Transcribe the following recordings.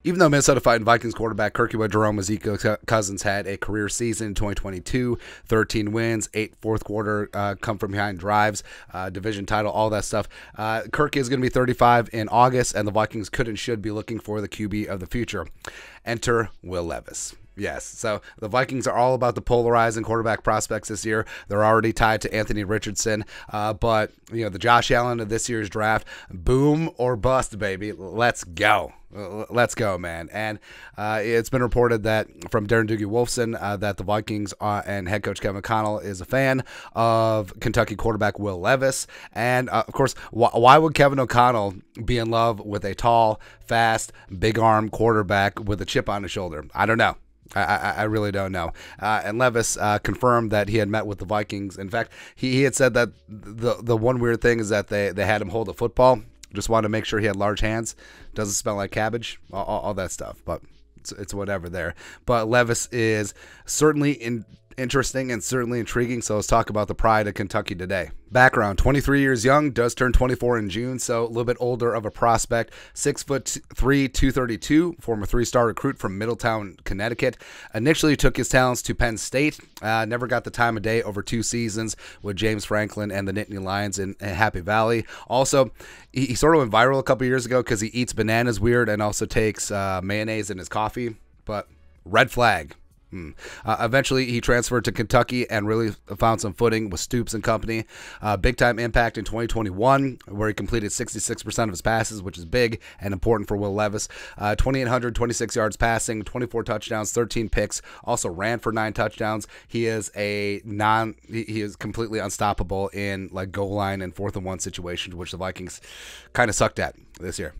Even though Minnesota Vikings quarterback Kirkwood Jerome Ezekiel Cousins had a career season in 2022, 13 wins, 8 fourth quarter come from behind drives, division title, all that stuff. Kirk is going to be 35 in August, and the Vikings could and should be looking for the QB of the future. Enter Will Levis. Yes, so the Vikings are all about the polarizing quarterback prospects this year. They're already tied to Anthony Richardson, but the Josh Allen of this year's draft, boom or bust, baby. Let's go. Let's go, man. And it's been reported that from Darren Doogie Wolfson that the Vikings and head coach Kevin O'Connell is a fan of Kentucky quarterback Will Levis. And, of course, why would Kevin O'Connell be in love with a tall, fast, big-arm quarterback with a chip on his shoulder? I don't know. I really don't know. And Levis confirmed that he had met with the Vikings. In fact, he had said that the one weird thing is that they had him hold a football. Just wanted to make sure he had large hands. Doesn't smell like cabbage. All that stuff. But it's whatever there. But Levis is certainly interesting and certainly intriguing. So let's talk about the pride of Kentucky today. Background: 23 years young, does turn 24 in June, so a little bit older of a prospect. 6'3", 232, former 3-star recruit from Middletown, Connecticut. Initially took his talents to Penn State. Never got the time of day over 2 seasons with James Franklin and the Nittany Lions in Happy Valley. Also, he sort of went viral a couple years ago because he eats bananas weird and also takes mayonnaise in his coffee. But red flag. Eventually, he transferred to Kentucky and really found some footing with Stoops and company. Big-time impact in 2021, where he completed 66% of his passes, which is big and important for Will Levis. 2,826 yards passing, 24 touchdowns, 13 picks. Also ran for 9 touchdowns. He is he is completely unstoppable in like goal line and 4th and 1 situations, which the Vikings kind of sucked at this year.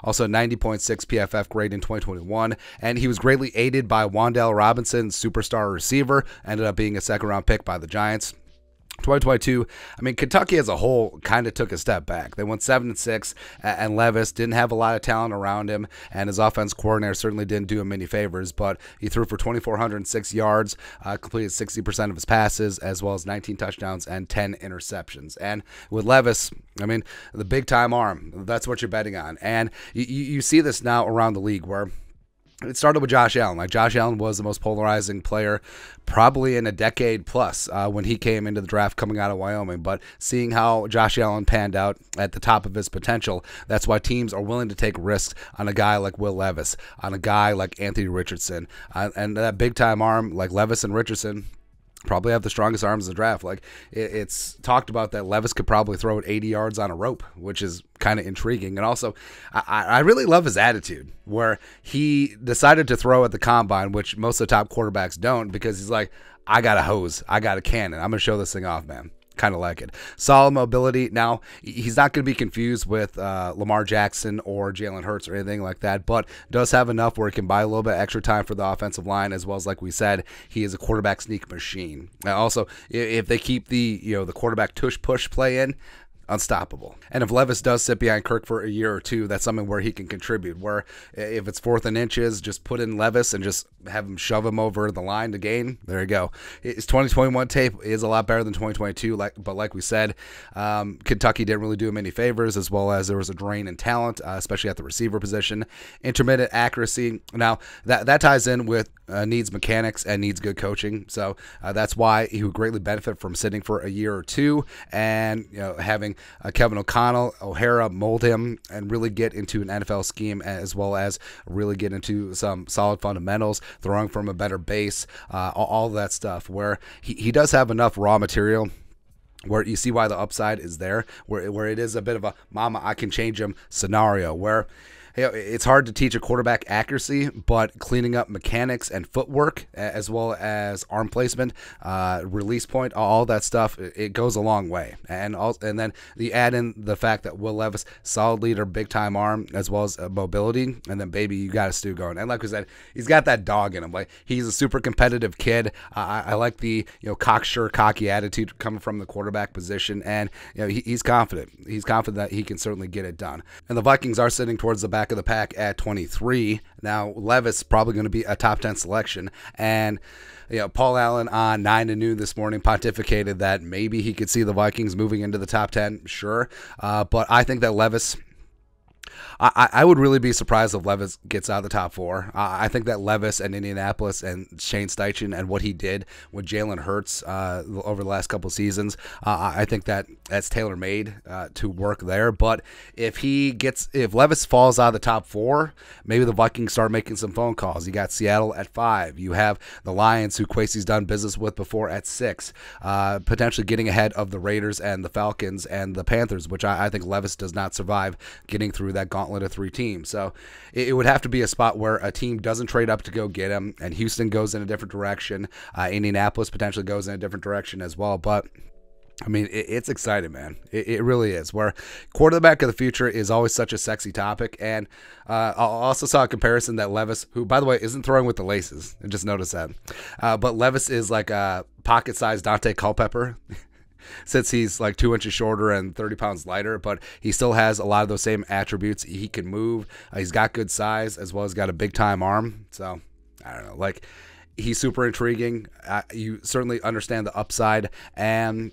Also 90.6 PFF grade in 2021, and he was greatly aided by Wan'Dale Robinson, superstar receiver, ended up being a 2nd-round pick by the Giants. 2022, Kentucky as a whole kind of took a step back. They went 7-6, and Levis didn't have a lot of talent around him, and his offense coordinator certainly didn't do him many favors, but he threw for 2,406 yards, completed 60% of his passes, as well as 19 touchdowns and 10 interceptions. And with Levis, the big-time arm, that's what you're betting on. And you see this now around the league where it started with Josh Allen. Like, Josh Allen was the most polarizing player probably in a decade plus when he came into the draft coming out of Wyoming. But seeing how Josh Allen panned out at the top of his potential, that's why teams are willing to take risks on a guy like Will Levis, on a guy like Anthony Richardson. And that big-time arm like Levis and Richardson probably have the strongest arms in the draft. Like, it's talked about that Levis could probably throw it 80 yards on a rope, which is kind of intriguing. And also, I really love his attitude where he decided to throw at the combine, which most of the top quarterbacks don't, because he's like, I got a hose, I got a cannon, I'm going to show this thing off, man. Kind of like it. Solid mobility. Now, he's not going to be confused with Lamar Jackson or Jalen Hurts or anything like that, but does have enough where he can buy a little bit extra time for the offensive line, as well as, like we said, he is a quarterback sneak machine. Also, if they keep the quarterback tush-push play in, unstoppable. And if Levis does sit behind Kirk for a year or two, that's something where he can contribute, where if it's 4th and inches, just put in Levis and just have him shove him over the line to gain. There you go. His 2021 tape is a lot better than 2022, but like we said, Kentucky didn't really do him any favors, as well as there was a drain in talent, especially at the receiver position. Intermittent accuracy. Now, that ties in with needs mechanics and needs good coaching. So that's why he would greatly benefit from sitting for a year or two and having Kevin O'Hara mold him and really get into an NFL scheme, as well as really get into some solid fundamentals, throwing from a better base, all that stuff, where he does have enough raw material where you see why the upside is there, where it is a bit of a mama, I can change him scenario, where it's hard to teach a quarterback accuracy, but cleaning up mechanics and footwork, as well as arm placement, release point, all that stuff, it goes a long way. And then you add in the fact that Will Levis, solid leader, big time arm, as well as mobility, and then baby, you got a stew going. And like we said, he's got that dog in him. Like, he's a super competitive kid. I like the cocksure, cocky attitude coming from the quarterback position, and he's confident. He's confident that he can certainly get it done. And the Vikings are sitting towards the back of the pack at 23. Now, Levis probably going to be a top 10 selection, and Paul Allen on 9 to Noon this morning pontificated that maybe he could see the Vikings moving into the top 10. Sure, but I think that Levis I would really be surprised if Levis gets out of the top four. I think that Levis and Indianapolis and Shane Steichen and what he did with Jalen Hurts over the last couple seasons, I think that that's tailor-made to work there. But if Levis falls out of the top four, maybe the Vikings start making some phone calls. You got Seattle at 5. You have the Lions, who Kwesi's done business with before, at 6. Potentially getting ahead of the Raiders and the Falcons and the Panthers, which I think Levis does not survive getting through that gauntlet of 3 teams. So it would have to be a spot where a team doesn't trade up to go get him, and Houston goes in a different direction. Indianapolis potentially goes in a different direction as well. But I mean, it's exciting, man. It really is. Where quarterback of the future is always such a sexy topic. And I also saw a comparison that Levis, who, by the way, isn't throwing with the laces. I just noticed that. But Levis is like a pocket-sized Dante Culpepper. Since he's like 2 inches shorter and 30 pounds lighter, but he still has a lot of those same attributes. He can move. He's got good size, as well as got a big-time arm. So, I don't know. Like, he's super intriguing. You certainly understand the upside, and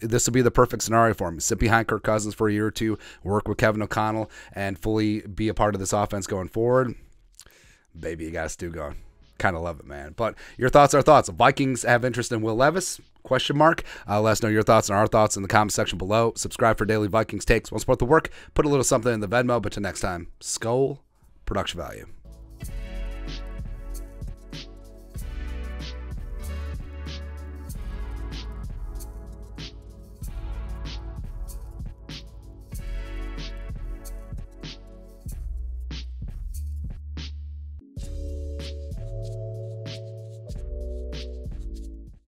this will be the perfect scenario for him. Sit behind Kirk Cousins for a year or two, work with Kevin O'Connell, and fully be a part of this offense going forward. Baby, you got Stu going. Kind of love it, man. But your thoughts are thoughts. Vikings have interest in Will Levis? Question mark. Let us know your thoughts and our thoughts in the comment section below. Subscribe for daily Vikings takes. Want to support the work? Put a little something in the Venmo. But till next time, Skull Production Value.